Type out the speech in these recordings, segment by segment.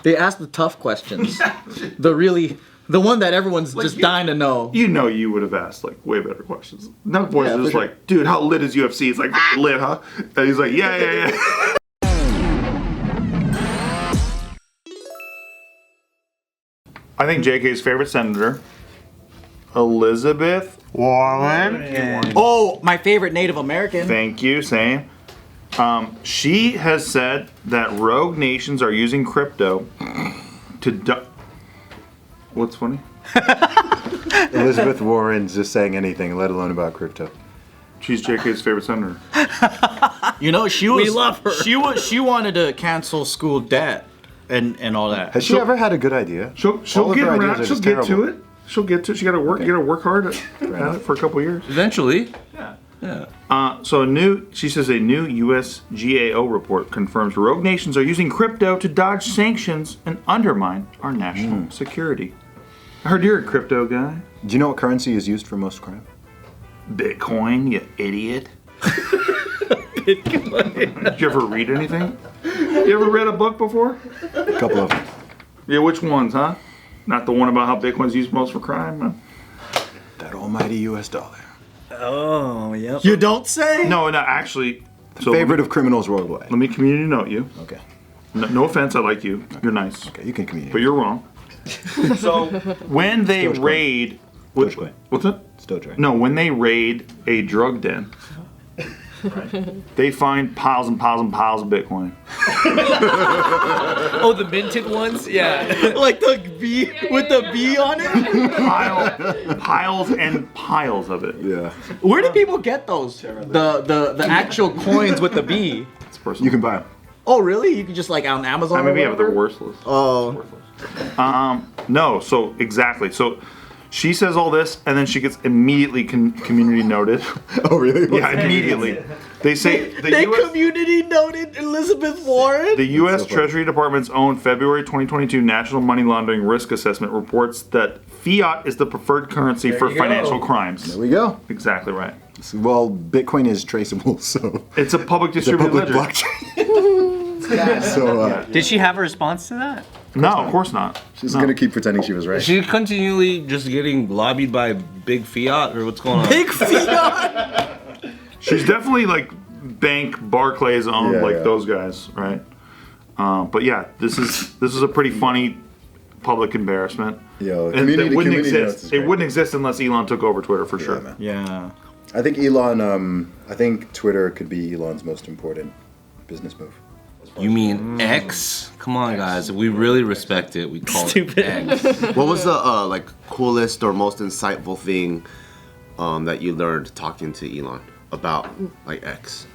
They ask the tough questions. The one that everyone's just dying to know. You know you would have asked like way better questions. No boys is like, dude, how lit is UFC? It's like lit, huh? And he's like, yeah. I think JK's favorite senator, Elizabeth Warren. Oh, my favorite Native American. Thank you, same. She has said that rogue nations are using crypto to What's funny? Elizabeth Warren's just saying anything, let alone about crypto. She's JK's favorite senator. You know, We love her. She wanted to cancel school debt and all that. Has she ever had a good idea? She'll get around. She'll get to it. She'll get to it. She got to work. You got to work hard at it for a couple years. Eventually. Yeah. So she says a new U.S. GAO report confirms rogue nations are using crypto to dodge sanctions and undermine our national security. I heard you're a crypto guy. Do you know what currency is used for most crime? Bitcoin, you idiot. Bitcoin. Did you ever read anything? You ever read a book before? A couple of them. Yeah, which ones, huh? Not the one about how Bitcoin's used most for crime? That almighty U.S. dollar. Oh, yep. You don't say? No, actually. So Favorite of criminals worldwide. Let me community note you. Okay. No offense, I like you. You're nice. Okay, you can communicate. But you're wrong. So when they raid, what's it? Still trying. No, when they raid a drug den, they find piles and piles and piles of Bitcoin. Oh, the minted ones? Yeah. Like the B with the B on it? Piles and piles of it. Yeah. Where do people get those? The actual coins with the B. It's personal. You can buy them. Oh, really? You can just like on Amazon. I mean, or yeah, but they're whatever? worthless. Oh. No, so exactly. So she says all this, and then she gets immediately community noted. Oh, really? Yeah, immediately. They say They community noted Elizabeth Warren. The U.S. Treasury Department's own February 2022 National Money Laundering Risk Assessment reports that fiat is the preferred currency for financial crimes. There we go. Exactly right. Well, Bitcoin is traceable, so It's a public it's a distributed public ledger. blockchain. So Did she have a response to that? No, of course not. she's gonna keep pretending she was right. Is she continually just getting lobbied by big fiat, or what's going on? Big fiat. She's definitely like Bank Barclays owned, Yeah, like yeah. those guys, right? But yeah, this is a pretty funny public embarrassment. Yeah, And community- it wouldn't community notes exist. is It great. wouldn't exist unless Elon took over Twitter for sure. man. Yeah. I think Elon. I think Twitter could be Elon's most important business move. You mean X? Come on, guys. If we really respect it, we call Stupid. it X. What was the like coolest or most insightful thing that you learned talking to Elon about like X?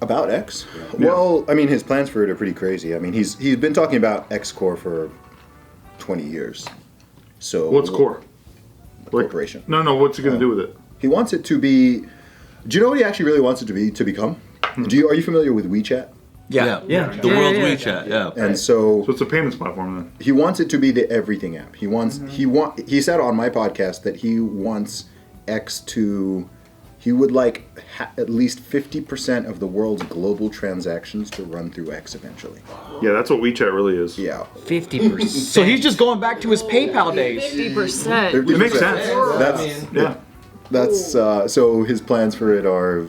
About X? Well, I mean, his plans for it are pretty crazy. I mean, he's been talking about X Core for 20 years. So What's core? corporation? No. What's he gonna do with it? He wants it to be. Do you know what he actually really wants it to become? Are you familiar with WeChat? Yeah. The world WeChat, yeah. And so So it's a payments platform then. he wants it to be the everything app. He said on my podcast that he wants X to. He would like at least 50% of the world's global transactions to run through X eventually. Yeah, that's what WeChat really is. Yeah. 50%. So he's just going back to his PayPal days. 50%. It makes sense. That's so his plans for it are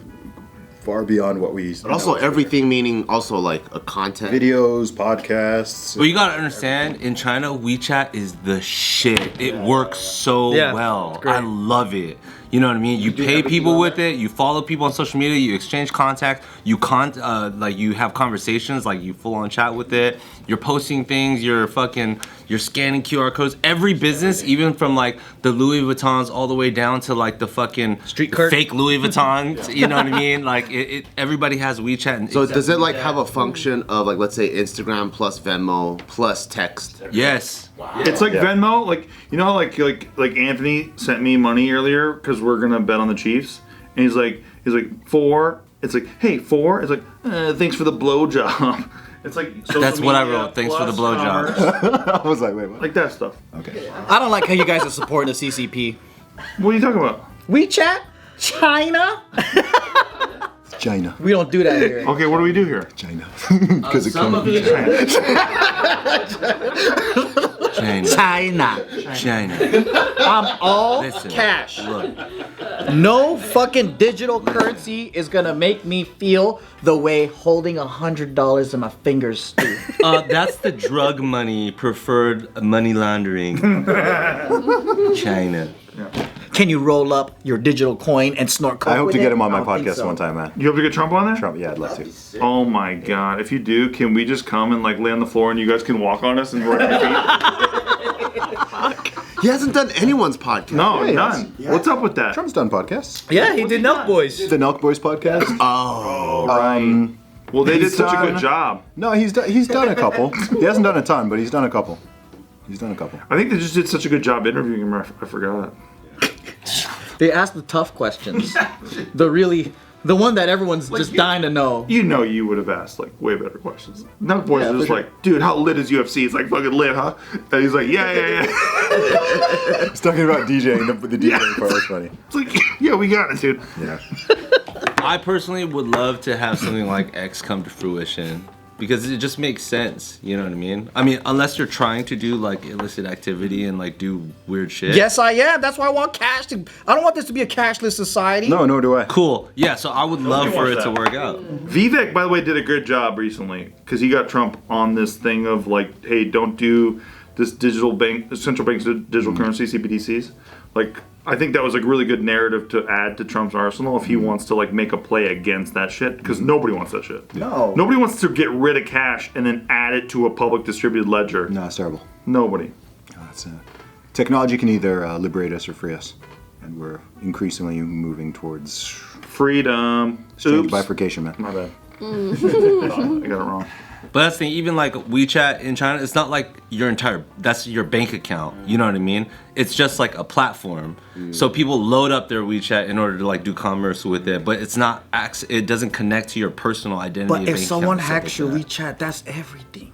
far beyond what we. But also everything meaning also like a content. Videos, podcasts. But you gotta understand, in China, WeChat is the shit. It works so well. I love it. You know what I mean? You pay people with it. You follow people on social media. You exchange contact. You like you have conversations. Like you full on chat with it. You're posting things. You're scanning QR codes. Every business, even from like the Louis Vuittons all the way down to like the fucking fake Louis Vuittons. You know what I mean? Like everybody has WeChat. And So does it like have a function of like, let's say Instagram plus Venmo plus text? Yes. It's like Venmo, like you know, like Anthony sent me money earlier because we're gonna bet on the Chiefs, and he's like four. It's like, hey, four. It's like thanks for the blowjob. It's like social That's what I media wrote. Thanks for the plus blowjob. commerce. I was like, wait, what? Like that stuff. Okay. I don't like how you guys are supporting the CCP. What are you talking about? WeChat? China? China. We don't do that here. Okay, what do we do here? China. Because it Some comes. of it. China. China. I'm all Listen, cash. Look, No fucking digital currency is gonna make me feel the way holding $100 in my fingers do. that's the drug money preferred money laundering. China. Can you roll up your digital coin and snort coke I hope with to it? get him on I my don't think podcast so. one time, man. You hope to get Trump on there? Trump, yeah, I'd love to. Oh my god. If you do, can we just come and like lay on the floor and you guys can walk on us and work your feet? He hasn't done anyone's podcast. No, he none. has. What's up with that? Trump's done podcasts. Yeah, he did Nelk Boys. The Nelk Boys podcast. Oh, right. Well, they did he's such a good done- job. No, he's done a couple. He hasn't done a ton, but he's done a couple. He's done a couple. I think they just did such a good job interviewing him. I forgot. They ask the tough questions. The one that everyone's just dying to know. You know, you would have asked like way better questions. Nug Boys is just for like, dude, how lit is UFC? It's like fucking lit, huh? And he's like, yeah. He's talking about DJing. The DJing part was funny. It's like, yeah, we got it, dude. Yeah. I personally would love to have something like X come to fruition because it just makes sense. You know what I mean? I mean, unless you're trying to do like illicit activity and like do weird shit. Yes, I am. That's why I want cash. I don't want this to be a cashless society. No, nor do I. Cool. Yeah. So I would love for it wants to that. work out. Vivek, by the way, did a good job recently because he got Trump on this thing of like, hey, don't do this central bank's digital currency, CBDCs. Like, I think that was a really good narrative to add to Trump's arsenal if he wants to like make a play against that shit because nobody wants that shit. No. Nobody wants to get rid of cash and then add it to a public distributed ledger. No, it's terrible. Nobody. That's technology can either liberate us or free us, and we're increasingly moving towards Freedom. strange Oops. bifurcation, man. My bad. I got it wrong. But that's the thing, even like WeChat in China, it's not like that's your bank account. You know what I mean? It's just like a platform. So people load up their WeChat in order to like do commerce with it, but it's not, it doesn't connect to your personal identity. But and if bank account account and and hacks stuff your like WeChat, that's everything.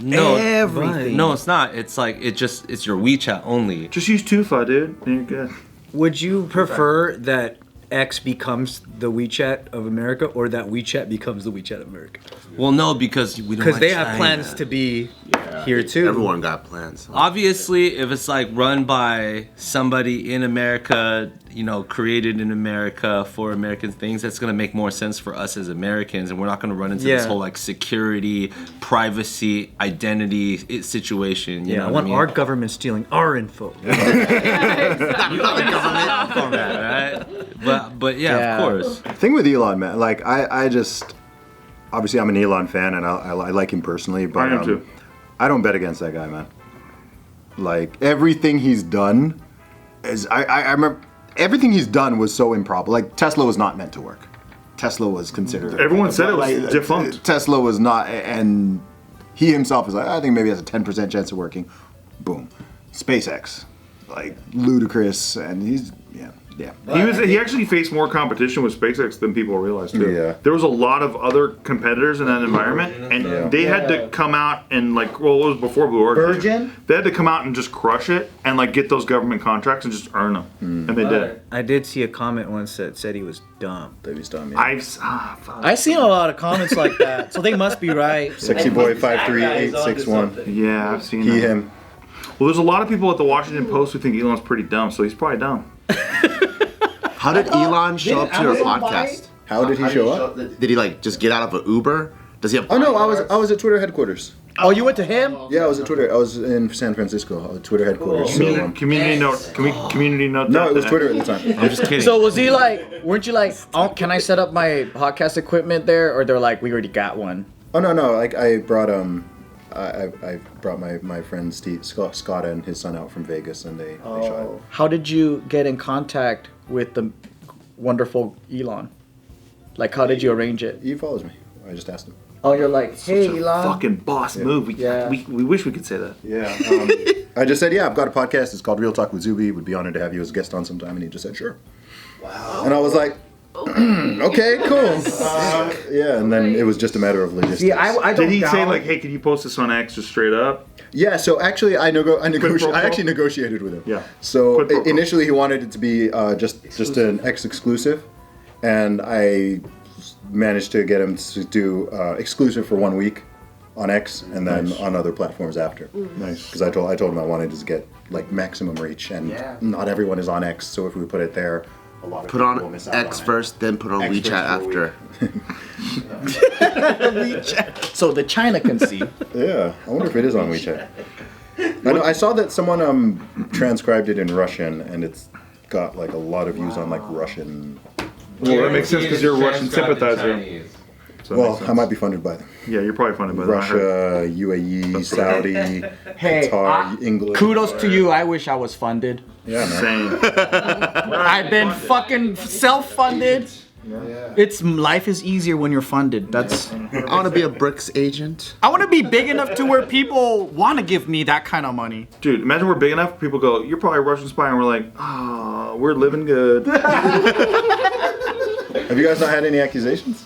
No, Everything. No, it's not. It's like it's your WeChat only. Just use Tufa, dude. And you're good. Would you prefer that X becomes the WeChat of America or that WeChat becomes the WeChat of America? Well, no, because we don't. Because want they have China. plans to be here too. Everyone got plans. Obviously, if it's like run by somebody in America, you know, created in America for American things, that's gonna make more sense for us as Americans, and we're not gonna run into this Yeah. whole like security, privacy, identity situation. You know I what want I mean? our government stealing our info. Right? But yeah, Yeah. of course. Thing with Elon, man. Like I just obviously I'm an Elon fan and I like him personally, but I am too. I don't bet against that guy, man. Like everything he's done is I remember everything he's done was so improper. Like Tesla was not meant to work. Tesla was considered. Everyone said it was defunct. Tesla was not, and he himself is like, I think maybe it has a 10% chance of working. Boom. SpaceX, like ludicrous, and he's yeah. He actually faced more competition with SpaceX than people realized too. Yeah. There was a lot of other competitors in that environment, and they had to come out and like, well, it was before Blue Origin. Virgin? They had to come out and just crush it and like get those government contracts and just earn them, and they did. I did see a comment once that said he was dumb. That he's done. Fuck. I've seen a lot of comments like that, so they must be right. Sexy boy 53861. Yeah, I've seen He that. him. Well, there's a lot of people at the Washington Post who think Elon's pretty dumb, so he's probably dumb. How did Elon show up to your Amazon buy podcast? How did he show up? Did he like just get out of an Uber? Does he have? Oh no, I was at Twitter headquarters. Oh, you went to him? Yeah, I was at Twitter. I was in San Francisco, Twitter headquarters. So, Community note. Can we community note? no, that? it was Twitter at the time. I'm just kidding. So was he like, weren't you like, oh, can I set up my podcast equipment there? Or they're like, we already got one. Oh no, like I brought I brought my friend Scott and his son out from Vegas, and they shot it. How did you get in contact with the wonderful Elon? Like, how did you arrange it? He follows me. I just asked him. Oh, you're like, hey, Such a Elon. fucking boss move. We wish we could say that. Yeah. I just said, yeah, I've got a podcast. It's called Real Talk with Zuby. Would be honored to have you as a guest on sometime. And he just said, sure. Wow. And I was like, okay, cool. Yeah, and then it was just a matter of logistics. See, I don't Did he say doubt- like, hey, can you post this on X just straight up? Yeah, I quo? actually negotiated with him. Yeah. So Quid pro quo. initially he wanted it to be just an X exclusive, and I managed to get him to do exclusive for 1 week on X, and then Nice. on other platforms after. Nice. Because I told him I wanted to get like maximum reach, and not everyone is on X. So if we put it there, a lot of Put people will on miss out X on first, then put on X WeChat first for after. So the China can see. it. Yeah, I wonder if it is on WeChat. I know I saw that someone transcribed it in Russian, and it's got like a lot of views on like Russian. Well, that makes sense because you're a Russian sympathizer. So that Well, makes I sense. might be funded by them. Yeah, you're probably funded by them. I heard. Russia, UAE, Saudi, Hey, Qatar, England. kudos to you. I wish I was funded. Yeah, man. Same. I've been fucking self-funded. It's life is easier when you're funded. That's. I want to be a BRICS agent. I want to be big enough to where people want to give me that kind of money. Dude, imagine we're big enough, people go, you're probably a Russian spy, and we're like, ah, we're living good. Have you guys not had any accusations?